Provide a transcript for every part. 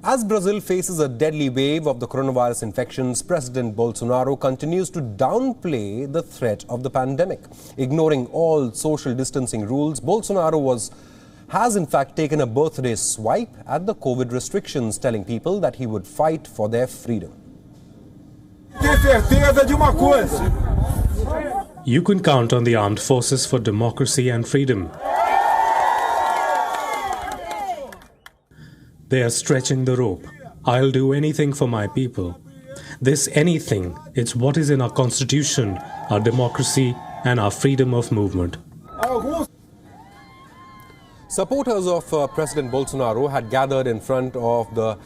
As Brazil faces a deadly wave of the coronavirus infections, President Bolsonaro continues to downplay the threat of the pandemic. Ignoring all social distancing rules, Bolsonaro has in fact taken a birthday swipe at the COVID restrictions, telling people that he would fight for their freedom. You can count on the armed forces for democracy and freedom. They are stretching the rope. I'll do anything for my people. This anything, it's what is in our constitution, our democracy and our freedom of movement. Supporters of President Bolsonaro had gathered in front of the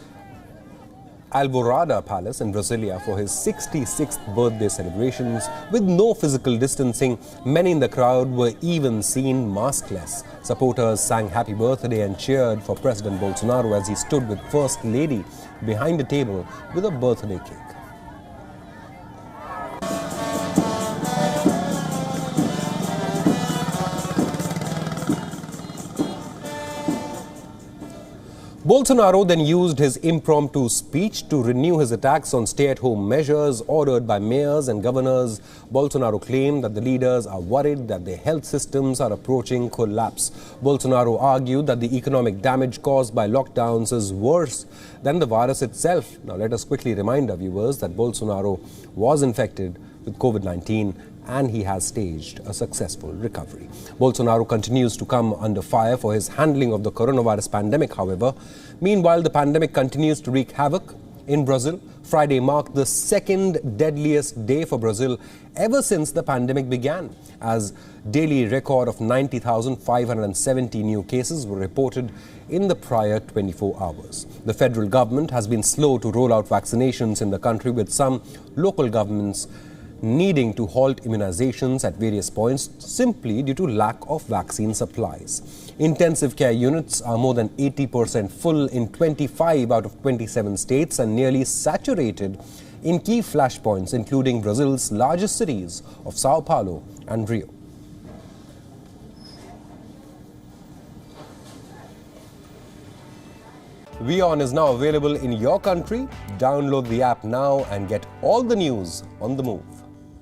Alvorada Palace in Brasilia for his 66th birthday celebrations. With no physical distancing, many in the crowd were even seen maskless. Supporters sang happy birthday and cheered for President Bolsonaro as he stood with First Lady behind a table with a birthday cake. Bolsonaro then used his impromptu speech to renew his attacks on stay-at-home measures ordered by mayors and governors. Bolsonaro claimed that the leaders are worried that their health systems are approaching collapse. Bolsonaro argued that the economic damage caused by lockdowns is worse than the virus itself. Now let us quickly remind our viewers that Bolsonaro was infected with COVID-19 and he has staged a successful recovery. Bolsonaro continues to come under fire for his handling of the coronavirus pandemic, however. Meanwhile, the pandemic continues to wreak havoc in Brazil. Friday marked the second deadliest day for Brazil ever since the pandemic began, as daily record of 90,570 new cases were reported in the prior 24 hours. The federal government has been slow to roll out vaccinations in the country, with some local governments needing to halt immunizations at various points simply due to lack of vaccine supplies. Intensive care units are more than 80% full in 25 out of 27 states and nearly saturated in key flashpoints, including Brazil's largest cities of Sao Paulo and Rio. WION is now available in your country. Download the app now and get all the news on the move.